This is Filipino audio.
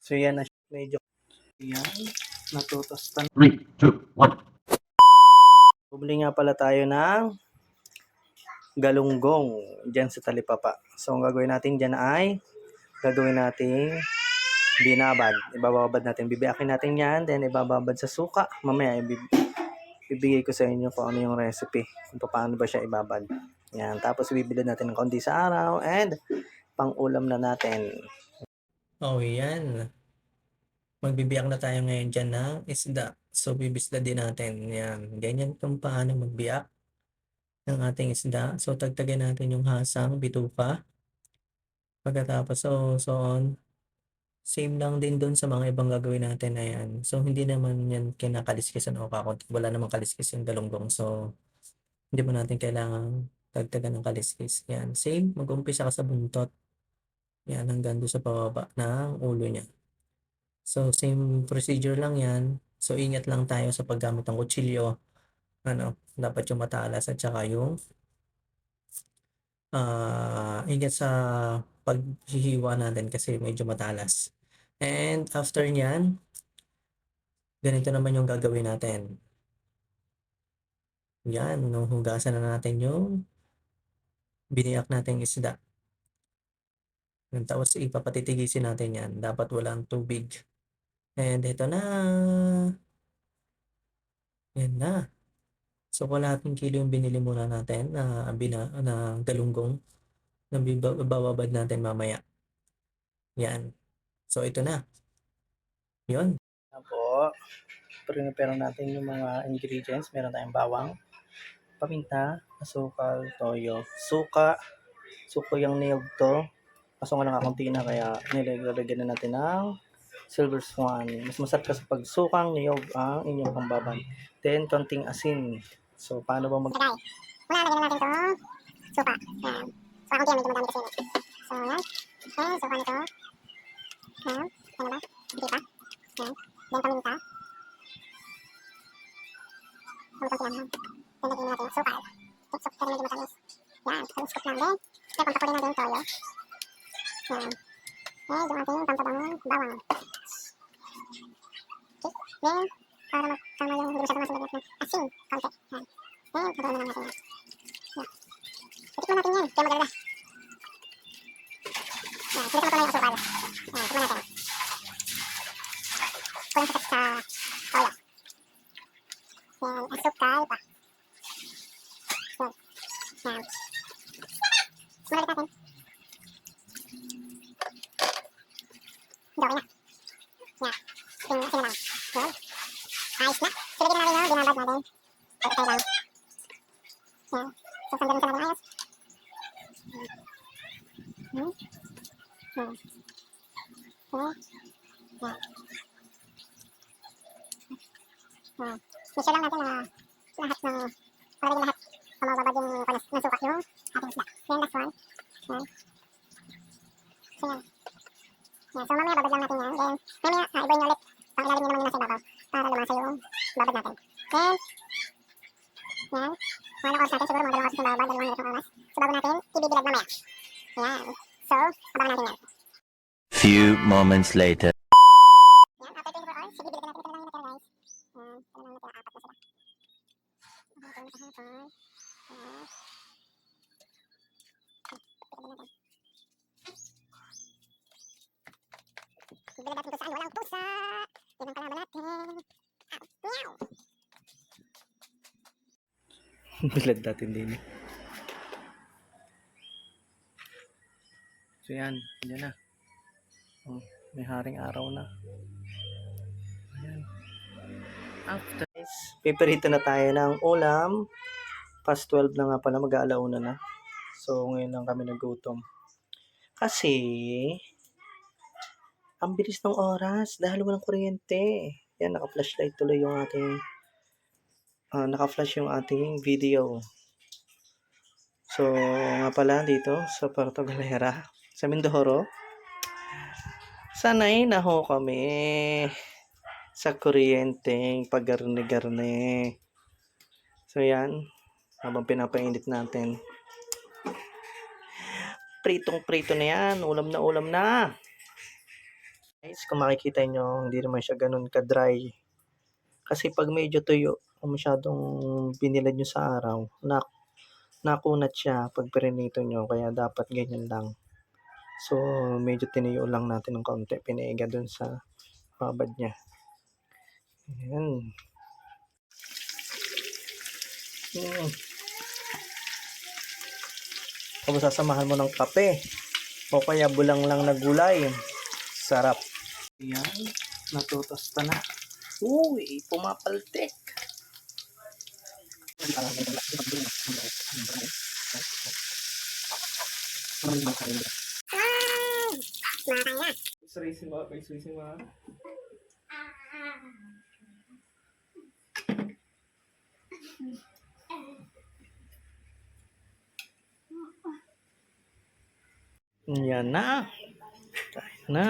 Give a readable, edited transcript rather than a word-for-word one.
So yan na medyo yan, natutostan. 3, 2, 1. Bumili nga pala tayo ng galunggong dyan sa talipapa. So ang gagawin natin dyan ay gagawin nating binabad. Ibababad natin. Bibiyakin natin yan, then ibababad sa suka. Mamaya ibibigay ko sa inyo kung ano yung recipe, kung paano ba siya ibabad. Yan. Tapos bibili natin ng konti sa araw and pang ulam na natin. Oh, yan. Magbibiyak na tayo ngayon dyan ng isda. So, bibisla din natin. Yan. Ganyan kung paano magbiyak ng ating isda. So, tagtagin natin yung hasang, bituka. Pagkatapos, so on. Same lang din doon sa mga ibang gagawin natin na yan. So, hindi naman yan kinakaliskisan o kakot. Wala namang kaliskis yung galunggong. So, hindi mo natin kailangan dagdagan ng kaliskis. Yan. Same. Mag-umpisa ka sa buntot. Yan. Hanggang doon sa pababa ng ulo niya. So, same procedure lang yan. So, ingat lang tayo sa paggamit ng kutsilyo. Dapat yung matalas at saka yung ingat sa paghihiwa natin kasi medyo matalas. And after nyan, ganito naman yung gagawin natin. Yan, hugasan na natin yung biniyak nating isda. Tapos ipapatitigisin natin yan. Dapat walang tubig. And ito na. Yan na. So, kalahating kilo yung binili muna natin na galunggong na bababad natin mamaya. Yan. So, ito na. Yun. Po, prepare natin yung mga ingredients. Meron tayong bawang, paminta, asukal, toyo, suka yung niyog to. Kaso nga nakakunti na kaya nilagyan na natin ng silver swan. Mas masarap kasi pag sukang niyog ang inyong pambaban. Then, konting asin. So, paano ba Lagay. Una, lagyan na natin itong suka. Yan. So, konti yan, medyo madami kasi yun. So, yan. Okay, suka nito. Yan. Ano ba? Hindi pa. Yan. Then, paminta. Paminta sila naman. Then, lagyan natin yung suka. Suka pero medyo matamis. Yan. Pamis-cook lang din. Then, pampakulin natin yung toyo. Yan. Okay, yung ating pampabangong bawang. Okay. Then, para magtama yung hindi masyadong masulagyan ng asin. Konti. Yan. Then, patuloy na lang natin yan. Yan. Itikman natin yan. Kaya magalala. Yan. Sinikman ko na yung asukal. Yan. Tikman natin. Kulang sakit sa toyo. Yan. Asukal pa. Yan. Yan. Sumalit natin. Okay na. Yan. Yung asin na lang. Yan. Ayos na. Silagyan na natin yung binabad natin. Okay lang. Yan. So, sandalin sa natin ayos. Yan. Yan. Okay. Yan. Yan. Make lang natin na lahat ng parang lahat mababad yung panas ng suka yung ating isda. Then, last one. Yan. So, yan. Yan. So, mamaya babad lang natin yan. Then, mamaya, iba nyo ulit. Pang ilalim nyo naman yung nasa ibabaw para lumasa yung babad natin. Then, yan. Mga oras natin, siguro mga 2 oras yung babad, 2 minutes ng oras. So, bago natin, ibibilad mamaya. Yan. So, abangan natin yan. Few moments later. Yan, after 24 hours, ibibilad natin. Ito lang yung natira, guys. Yan. Ito lang yung natira, 4 na sila. Hapon, hapon. Yan. Ibibilad natin. Ibibilad natin kung saan walang pusa. Yan ang kalaban natin. Meow! bilad natin din? So, yan. Yan na. Oh, may haring araw na. Ayan. After this, piperito na tayo ng ulam. Past 12 na nga pala, mag-aalauna na. So, ngayon lang kami nagutom. Kasi, ang bilis ng oras dahil walang kuryente. Yan, naka-flashlight tuloy yung ating naka-flash yung ating video. So, nga pala dito sa Puerto Galera, sa Mindoro, sanay na ho kami sa kuryenteng paggarne-garne. So, yan. Habang pinapainit natin. Pritong-prito na yan. Ulam na ulam na. Guys, kung makikita nyo, hindi naman siya ganun ka-dry. Kasi pag medyo tuyo, o masyadong binilad nyo sa araw, nakunat siya pag prinito nyo, kaya dapat ganyan lang. So, medyo tiniyo lang natin ng kaunti, pinaiga dun sa babad niya. Ayan. Tapos sasamahan mo ng kape, o kaya bulang lang na gulay. Sarap. Ayan, natutosta na. Uy, pumapaltik. Kumakain na. Israisi mo. Yan na. Kain na.